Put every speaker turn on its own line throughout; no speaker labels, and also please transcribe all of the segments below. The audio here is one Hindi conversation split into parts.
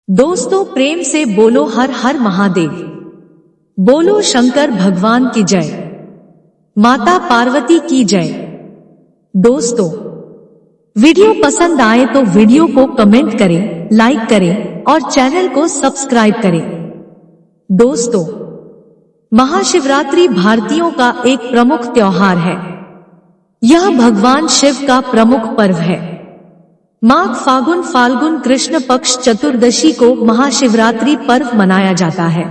दोस्तों प्रेम से बोलो हर हर महादेव। बोलो शंकर भगवान की जय, माता पार्वती की जय। दोस्तों वीडियो पसंद आए तो वीडियो को कमेंट करें, लाइक करें और चैनल को सब्सक्राइब करें। दोस्तों महाशिवरात्रि भारतीयों का एक प्रमुख त्योहार है। यह भगवान शिव का प्रमुख पर्व है। माघ फाल्गुन कृष्ण पक्ष चतुर्दशी को महाशिवरात्रि पर्व मनाया जाता है।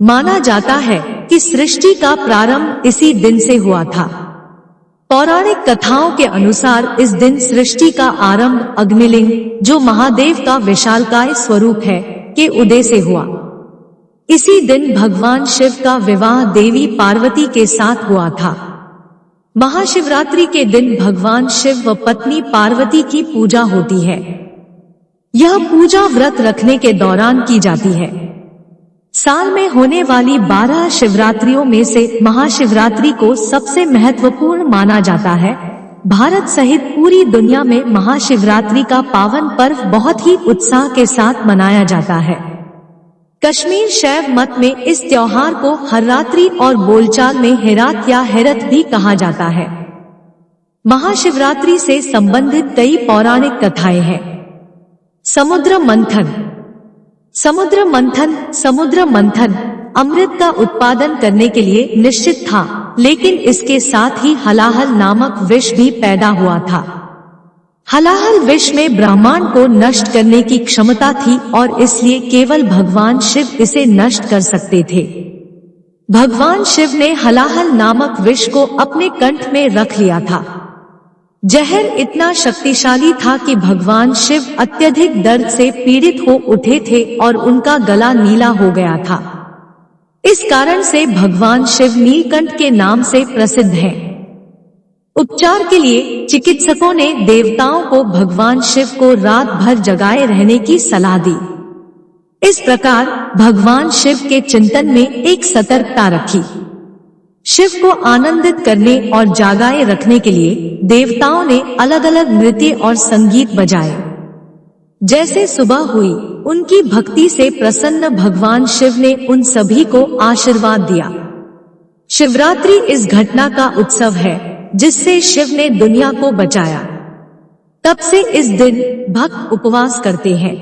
माना जाता है कि सृष्टि का प्रारंभ इसी दिन से हुआ था। पौराणिक कथाओं के अनुसार इस दिन सृष्टि का आरंभ अग्निलिंग, जो महादेव का विशालकाय स्वरूप है, के उदय से हुआ। इसी दिन भगवान शिव का विवाह देवी पार्वती के साथ हुआ था। महाशिवरात्रि के दिन भगवान शिव व पत्नी पार्वती की पूजा होती है। यह पूजा व्रत रखने के दौरान की जाती है। साल में होने वाली 12 शिवरात्रियों में से महाशिवरात्रि को सबसे महत्वपूर्ण माना जाता है। भारत सहित पूरी दुनिया में महाशिवरात्रि का पावन पर्व बहुत ही उत्साह के साथ मनाया जाता है। कश्मीर शैव मत में इस त्योहार को हररात्रि और बोलचाल में हेरात या हेरत भी कहा जाता है। महाशिवरात्रि से संबंधित कई पौराणिक कथाएं हैं। समुद्र मंथन अमृत का उत्पादन करने के लिए निश्चित था, लेकिन इसके साथ ही हलाहल नामक विष भी पैदा हुआ था। हलाहल विष में ब्रह्मांड को नष्ट करने की क्षमता थी और इसलिए केवल भगवान शिव इसे नष्ट कर सकते थे। भगवान शिव ने हलाहल नामक विष को अपने कंठ में रख लिया था। जहर इतना शक्तिशाली था कि भगवान शिव अत्यधिक दर्द से पीड़ित हो उठे थे और उनका गला नीला हो गया था। इस कारण से भगवान शिव नीलकंठ के नाम से प्रसिद्ध हैं। उपचार के लिए चिकित्सकों ने देवताओं को भगवान शिव को रात भर जगाए रहने की सलाह दी। इस प्रकार भगवान शिव के चिंतन में एक सतर्कता रखी। शिव को आनंदित करने और जागाए रखने के लिए देवताओं ने अलग अलग नृत्य और संगीत बजाए। जैसे सुबह हुई, उनकी भक्ति से प्रसन्न भगवान शिव ने उन सभी को आशीर्वाद दिया। शिवरात्रि इस घटना का उत्सव है जिससे शिव ने दुनिया को बचाया। तब से इस दिन भक्त उपवास करते हैं।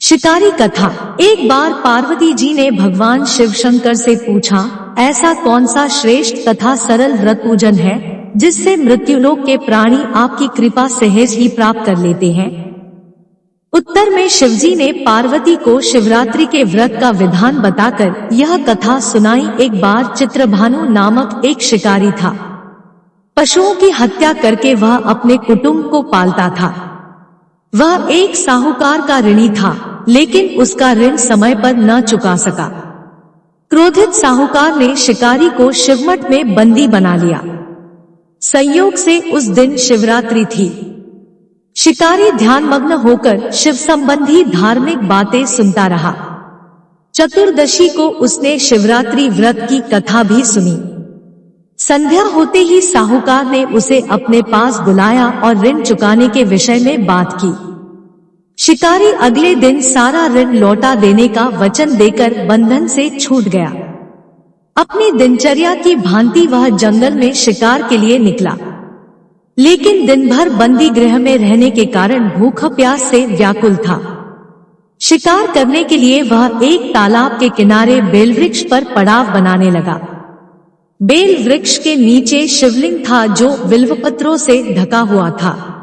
शिकारी कथा। एक बार पार्वती जी ने भगवान शिव शंकर से पूछा, ऐसा कौन सा श्रेष्ठ तथा सरल व्रत पूजन है जिससे मृत्युलोक के प्राणी आपकी कृपा सहज ही प्राप्त कर लेते हैं? उत्तर में शिवजी ने पार्वती को शिवरात्रि के व्रत का विधान बताकर यह कथा सुनाई। एक बार चित्रभानु नामक एक शिकारी था। पशुओं की हत्या करके वह अपने कुटुंब को पालता था। वह एक साहूकार का ऋणी था, लेकिन उसका ऋण समय पर न चुका सका। क्रोधित साहूकार ने शिकारी को शिवमठ में बंदी बना लिया। संयोग से उस दिन शिवरात्रि थी। शिकारी ध्यानमग्न होकर शिव संबंधी धार्मिक बातें सुनता रहा। चतुर्दशी को उसने शिवरात्रि व्रत की कथा भी सुनी। संध्या होते ही साहूकार ने उसे अपने पास बुलाया और ऋण चुकाने के विषय में बात की। शिकारी अगले दिन सारा ऋण लौटा देने का वचन देकर बंधन से छूट गया। अपनी दिनचर्या की भांति वह जंगल में शिकार के लिए निकला, लेकिन दिन भर बंदी गृह में रहने के कारण भूख प्यास से व्याकुल था। शिकार करने के लिए वह एक तालाब के किनारे बेलवृक्ष पर पड़ाव बनाने लगा। बेल वृक्ष के नीचे शिवलिंग था जो बिल्वपत्रों से ढका हुआ था।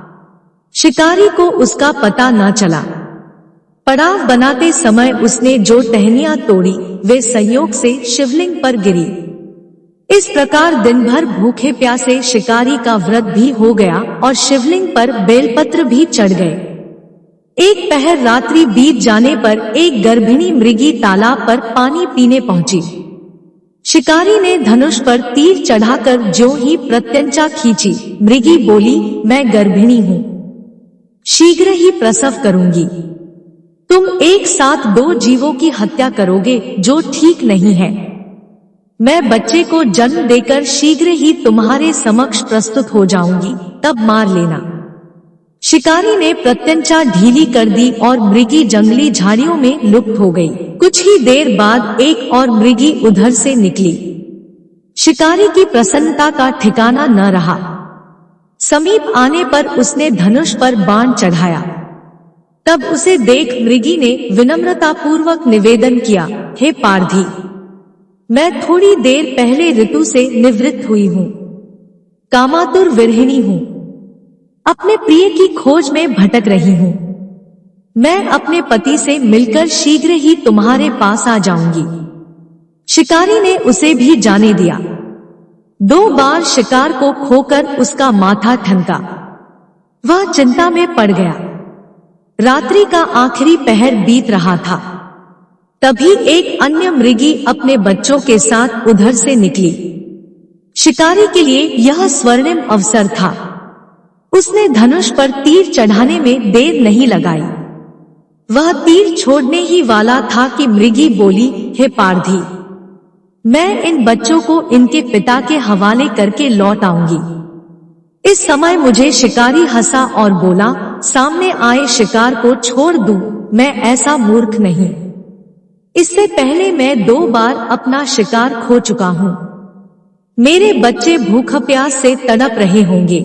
शिकारी को उसका पता न चला। पड़ाव बनाते समय उसने जो टहनियां तोड़ी वे संयोग से शिवलिंग पर गिरी। इस प्रकार दिन भर भूखे प्यासे शिकारी का व्रत भी हो गया और शिवलिंग पर बेलपत्र भी चढ़ गए। एक पहर रात्रि बीत जाने पर एक गर्भिणी मृगी तालाब पर पानी पीने पहुंची। शिकारी ने धनुष पर तीर चढ़ाकर ज्यों ही प्रत्यंचा खींची, मृगी बोली, मैं गर्भिणी हूँ, शीघ्र ही प्रसव करूंगी। तुम एक साथ 2 जीवों की हत्या करोगे, जो ठीक नहीं है। मैं बच्चे को जन्म देकर शीघ्र ही तुम्हारे समक्ष प्रस्तुत हो जाऊंगी, तब मार लेना। शिकारी ने प्रत्यंचा ढीली कर दी और मृगी जंगली झाड़ियों में लुप्त हो गई। कुछ ही देर बाद एक और मृगी उधर से निकली। शिकारी की प्रसन्नता का ठिकाना न रहा। समीप आने पर उसने धनुष पर बाण चढ़ाया। तब उसे देख मृगी ने विनम्रतापूर्वक निवेदन किया, हे पारधी, मैं थोड़ी देर पहले ऋतु से निवृत्त हुई हूँ, कामातुर विरहिणी हूँ, अपने प्रिय की खोज में भटक रही हूँ। मैं अपने पति से मिलकर शीघ्र ही तुम्हारे पास आ जाऊंगी। शिकारी ने उसे भी जाने दिया। 2 बार शिकार को खोकर उसका माथा ठनका। वह चिंता में पड़ गया। रात्रि का आखिरी पहर बीत रहा था। तभी एक अन्य मृगी अपने बच्चों के साथ उधर से निकली। शिकारी के लिए यह स्वर्णिम अवसर था। उसने धनुष पर तीर चढ़ाने में देर नहीं लगाई। वह तीर छोड़ने ही वाला था कि मृगी बोली, हे पारधी, मैं इन बच्चों को इनके पिता के हवाले करके लौट आऊंगी। इस समय मुझे शिकारी हंसा और बोला, सामने आए शिकार को छोड़ दूं, मैं ऐसा मूर्ख नहीं। इससे पहले मैं 2 बार अपना शिकार खो चुका हूँ। मेरे बच्चे भूख प्यास से तड़प रहे होंगे।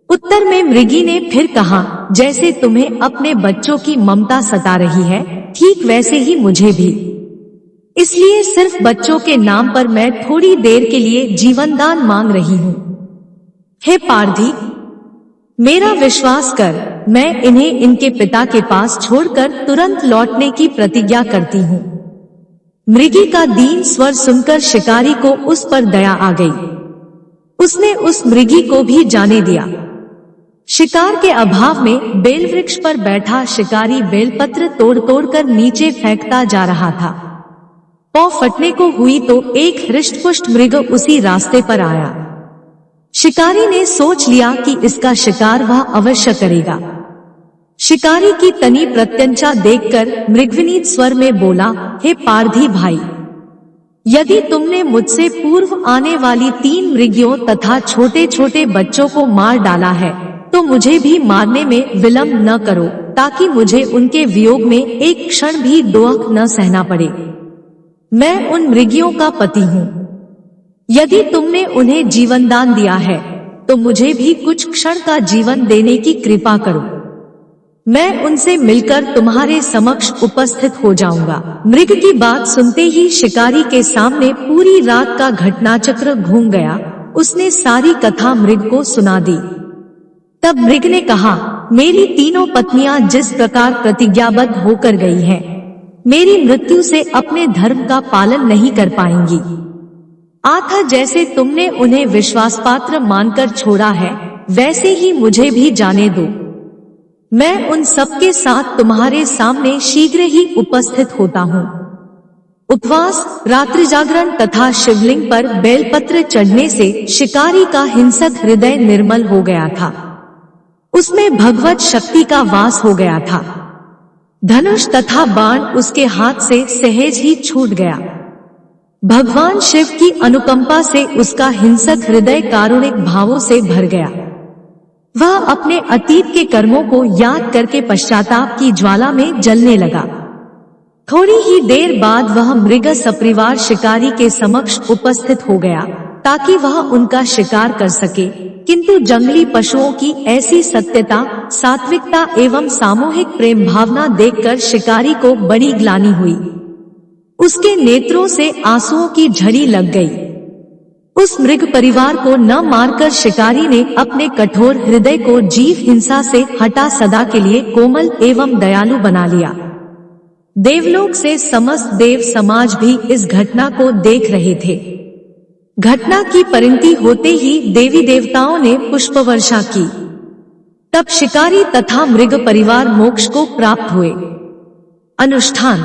उत्तर में मृगी ने फिर कहा, जैसे तुम्हें अपने बच्चों की ममता सता रही है, ठीक वैसे ही मुझे भी। इसलिए सिर्फ बच्चों के नाम पर मैं थोड़ी देर के लिए जीवनदान मांग रही हूँ। हे पारधी, मेरा विश्वास कर, मैं इन्हें इनके पिता के पास छोड़कर तुरंत लौटने की प्रतिज्ञा करती हूँ। मृगी का दीन स्वर सुनकर शिकारी को उस पर दया आ गई। उसने उस मृगी को भी जाने दिया। शिकार के अभाव में बेलवृक्ष पर बैठा शिकारी बेलपत्र तोड़ तोड़कर नीचे फेंकता जा रहा था। पौ फटने को हुई तो एक हृष्टपुष्ट मृग उसी रास्ते पर आया। शिकारी ने सोच लिया कि इसका शिकार वह अवश्य करेगा। शिकारी की तनी प्रत्यंचा देखकर मृगविनीत स्वर में बोला, हे पारधी भाई, यदि तुमने मुझसे पूर्व आने वाली 3 मृगियों तथा छोटे छोटे बच्चों को मार डाला है, तो मुझे भी मारने में विलंब न करो, ताकि मुझे उनके वियोग में एक क्षण भी दुख न सहना पड़े। मैं उन मृगियों का पति हूँ। यदि तुमने उन्हें जीवनदान दिया है, तो मुझे भी कुछ क्षण का जीवन देने की कृपा करो। मैं उनसे मिलकर तुम्हारे समक्ष उपस्थित हो जाऊंगा। मृग की बात सुनते ही शिकारी के सामने पूरी रात का घटनाचक्र घूम गया। उसने सारी कथा मृग को सुना दी। तब मृग ने कहा, मेरी 3 पत्नियां जिस प्रकार प्रतिज्ञाबद्ध होकर गई हैं, मेरी मृत्यु से अपने धर्म का पालन नहीं कर पाएंगी। आथा जैसे तुमने उन्हें विश्वासपात्र मानकर छोड़ा है, वैसे ही मुझे भी जाने दो। मैं उन सबके साथ तुम्हारे सामने शीघ्र ही उपस्थित होता हूँ। उपवास, रात्रि जागरण तथा शिवलिंग पर बेलपत्र चढ़ने से शिकारी का हिंसक हृदय निर्मल हो गया था। उसमें भगवत शक्ति का वास हो गया था। धनुष तथा बाण उसके हाथ से सहज ही छूट गया। भगवान शिव की अनुकंपा से उसका हिंसक हृदय कारुणिक भावों से भर गया। वह अपने अतीत के कर्मों को याद करके पश्चाताप की ज्वाला में जलने लगा। थोड़ी ही देर बाद वह मृग सपरिवार शिकारी के समक्ष उपस्थित हो गया, ताकि वह उनका शिकार कर सके। किंतु जंगली पशुओं की ऐसी सत्यता, सात्विकता एवं सामूहिक प्रेम भावना देखकर शिकारी को बड़ी ग्लानि हुई। उसके नेत्रों से आंसुओं की झड़ी लग गई। उस मृग परिवार को न मारकर शिकारी ने अपने कठोर हृदय को जीव हिंसा से हटा सदा के लिए कोमल एवं दयालु बना लिया। देवलोक से समस्त देव समाज भी इस घटना को देख रहे थे। घटना की परिणति होते ही देवी देवताओं ने पुष्प वर्षा की। तब शिकारी तथा मृग परिवार मोक्ष को प्राप्त हुए। अनुष्ठान: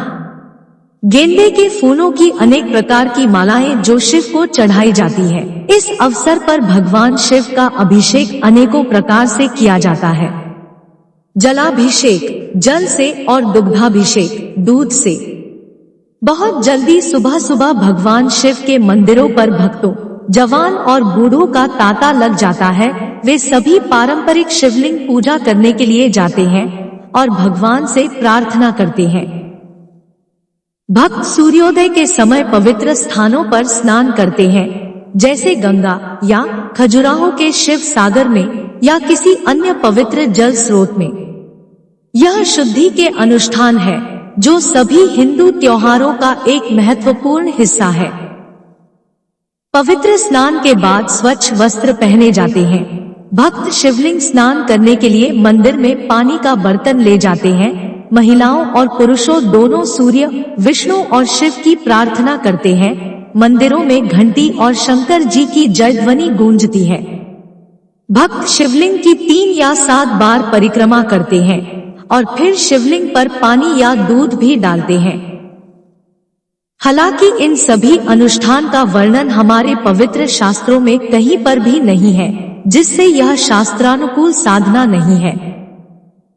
गेंदे के फूलों की अनेक प्रकार की मालाएं जो शिव को चढ़ाई जाती है। इस अवसर पर भगवान शिव का अभिषेक अनेकों प्रकार से किया जाता है। जलाभिषेक जल से और दुग्धाभिषेक दूध से। बहुत जल्दी सुबह सुबह भगवान शिव के मंदिरों पर भक्तों जवान और बूढ़ों का तांता लग जाता है। वे सभी पारंपरिक शिवलिंग पूजा करने के लिए जाते हैं और भगवान से प्रार्थना करते हैं। भक्त सूर्योदय के समय पवित्र स्थानों पर स्नान करते हैं, जैसे गंगा या खजुराहो के शिव सागर में या किसी अन्य पवित्र जल स्रोत में। यह शुद्धि के अनुष्ठान है जो सभी हिंदू त्योहारों का एक महत्वपूर्ण हिस्सा है। पवित्र स्नान के बाद स्वच्छ वस्त्र पहने जाते हैं। भक्त शिवलिंग स्नान करने के लिए मंदिर में पानी का बर्तन ले जाते हैं। महिलाओं और पुरुषों दोनों सूर्य, विष्णु और शिव की प्रार्थना करते हैं। मंदिरों में घंटी और शंकर जी की जय ध्वनि गूंजती है। भक्त शिवलिंग की 3 या 7 बार परिक्रमा करते हैं और फिर शिवलिंग पर पानी या दूध भी डालते हैं। हालांकि इन सभी अनुष्ठान का वर्णन हमारे पवित्र शास्त्रों में कहीं पर भी नहीं है, जिससे यह शास्त्रानुकूल साधना नहीं है।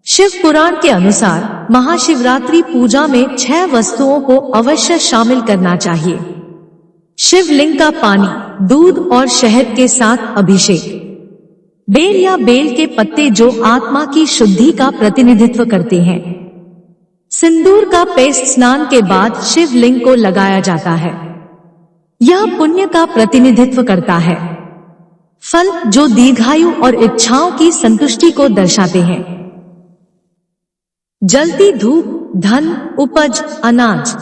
शिव पुराण के अनुसार महाशिवरात्रि पूजा में 6 वस्तुओं को अवश्य शामिल करना चाहिए। शिवलिंग का पानी, दूध और शहद के साथ अभिषेक, बेल या बेल के पत्ते जो आत्मा की शुद्धि का प्रतिनिधित्व करते हैं, सिंदूर का पेस्ट स्नान के बाद शिवलिंग को लगाया जाता है। यह पुण्य का प्रतिनिधित्व करता है। फल जो दीर्घायु और इच्छाओं की संतुष्टि को दर्शाते हैं। जलती धूप, धन, उपज, अनाज।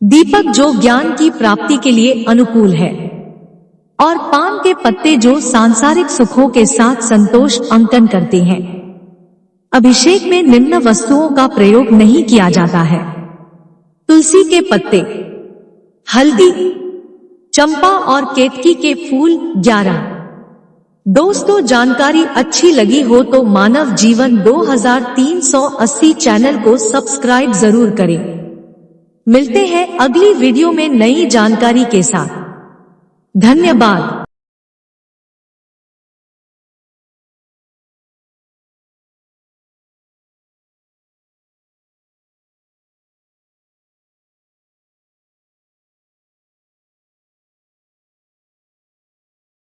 दीपक जो ज्ञान की प्राप्ति के लिए अनुकूल है, और पान के पत्ते जो सांसारिक सुखों के साथ संतोष अंकन करते हैं। अभिषेक में निम्न वस्तुओं का प्रयोग नहीं किया जाता है: तुलसी के पत्ते, हल्दी, चंपा और केतकी के फूल। 11। दोस्तों, जानकारी अच्छी लगी हो तो मानव जीवन 2380 चैनल को सब्सक्राइब जरूर करें। मिलते हैं अगली वीडियो में नई जानकारी के साथ। धन्यवाद।